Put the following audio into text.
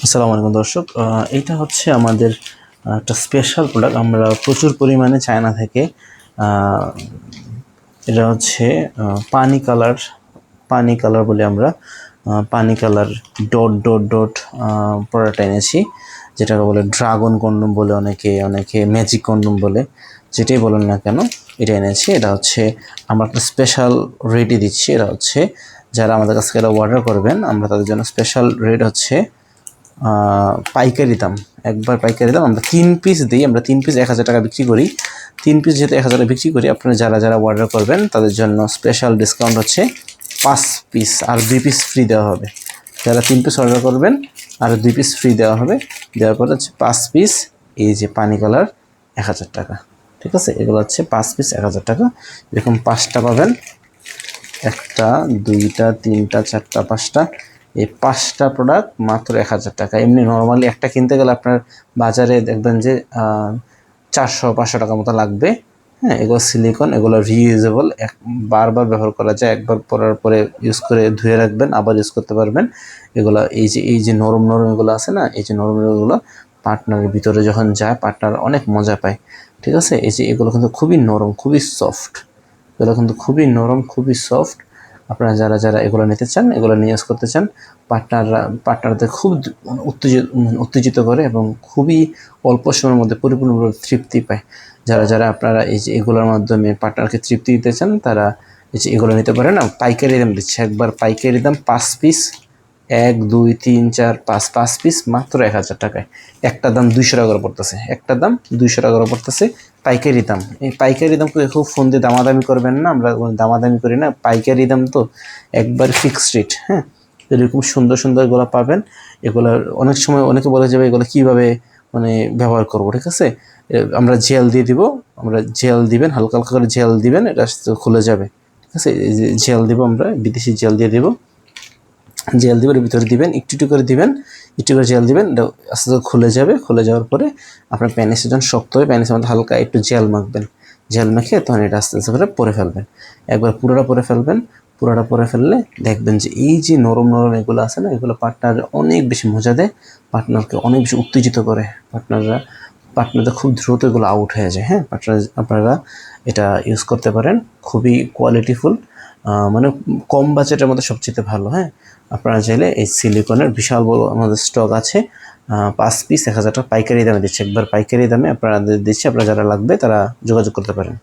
আসসালামু আলাইকুম দর্শক, এটা হচ্ছে আমাদের একটা স্পেশাল প্রোডাক্ট। আমরা প্রচুর পরিমাণে চায়না থেকে এটা হচ্ছে পানি কালার বলে আমরা পানি colour dot dot dot product এনেছি, যেটাকে বলে ড্রাগন কন্ডম বলে, অনেকে ম্যাজিক কন্ডম বলে, যেটাই বলেন না কেন এটা এনেছি। এটা হচ্ছে আমরা একটা স্পেশাল রেটই দিচ্ছি। এটা হচ্ছে যারা আমাদের কাছ থেকে অর্ডার করবেন, আমরা তাদের জন্য স্পেশাল রেট হচ্ছে পাইকারি দাম। একবার পাইকারি দাম আমরা 3 পিস দিই। আমরা 3 পিস 1000 টাকা বিক্রি করি। 3 পিস যেহেতু 1000 টাকা বিক্রি করি, আপনারা যারা অর্ডার করবেন তাদের জন্য স্পেশাল ডিসকাউন্ট হচ্ছে 5 পিস আর 2 পিস ফ্রি দেওয়া হবে। যারা 3 পিস অর্ডার করবেন আর 2 পিস ফ্রি দেওয়া হবে। দেওয়ার পর হচ্ছে 5 পিস এই যে পানি কালার 1000 টাকা। ঠিক আছে, এগুলো হচ্ছে 5 পিস 1000 টাকা। এরকম 5টা পাবেন, 1টা 2টা 3টা 4টা 5টা, এই 5টা প্রোডাক্ট মাত্র 1000 টাকা। এমনি নর্মালি একটা কিনতে গেলে আপনার বাজারে দেখবেন যে 400-500 টাকা মতো লাগবে। হ্যাঁ, এগুলো সিলিকন, এগুলো রিইউজেবল, বারবার ব্যবহার করা যায়। একবার পরার পরে ইউজ করে ধুয়ে রাখবেন, আবার ইউজ করতে পারবেন। এগুলো এই যে নরম এগুলো আছে না, এই যে নরম এগুলো পার্টনারের ভিতরে যখন যায়, পার্টনার অনেক মজা পায়। ঠিক আছে, এই যে এগুলো কিন্তু খুবই নরম, খুবই সফট। এগুলো কিন্তু খুবই নরম, খুবই সফট। আপনারা যারা এগুলো নিতে চান, এগুলো নিয়ে ইউজ করতে চান, পার্টনারদের খুব উত্তেজিত করে এবং খুবই অল্প সময়ের মধ্যে পরিপূর্ণভাবে তৃপ্তি পায়। যারা আপনারা এই যে এগুলোর মাধ্যমে পার্টনারকে তৃপ্তি দিতে চান, তারা এই যে এগুলো নিতে পারেন। পাইকারি দাম দিচ্ছে, একবার পাইকারি দাম 5 পিস, 1 2 3 4 5 পিস মাত্র 1000 টাকায়। একটা দাম 200 টাকা করে পড়তেছে, একটা দাম 200 টাকা করে পড়তেছে পাইকারি দাম। এই পাইকারি দাম খুব ফোন দিয়ে দামাদামি করবেন না, আমরা দামাদামি করি না। পাইকারি দাম তো একবার ফিক্সড রেট। হ্যাঁ, এরকম সুন্দর এগুলো পাবেন। এগুলো অনেক সময় অনেকে বলে যাবে এগুলো কীভাবে ব্যবহার করবো। ঠিক আছে, আমরা জেল দিয়ে দিব, আমরা জেল দিবেন, হালকা করে জেল দিবেন, এটা খুলে যাবে। ঠিক আছে, এই যে জেল দিব, আমরা বিদেশি জেল দিয়ে দিব। জেল দিবেন, ভিতরে দিবেন, একটু করে দিবেন, একটু করে জেল দিবেন, এটা আস্তে আস্তে খুলে যাবে। খুলে যাওয়ার পরে আপনার প্যানিসে যখন শক্ত হবে, প্যানিসের মধ্যে হালকা একটু জেল মাখবেন। জেল মেখে তখন এটা আস্তে আস্তে করে পরে ফেলবেন। একবার পুরোটা পরে ফেলবেন। পুরোটা পরে ফেললে দেখবেন যে এই যে নরম এগুলো আছে না, এগুলো পার্টনার অনেক বেশি মজা দেয়, পার্টনারকে অনেক বেশি উত্তেজিত করে। পার্টনারদের খুব দ্রুত এগুলো আউট হয়ে যায়। হ্যাঁ, আপনারা এটা ইউজ করতে পারেন, খুবই কোয়ালিটিফুল, কম বাজেটের মধ্যে সবচেয়ে ভালো। হ্যাঁ, আপনারা চাইলে এই সিলিকনের বিশাল বড় আমাদের স্টক আছে। 5 পিস 1000 টাকা পাইকারি দামে দিচ্ছে, একবার পাইকারি দামে আপনারা দিচ্ছে। আপনারা যারা লাগবে তারা যোগাযোগ করতে পারেন।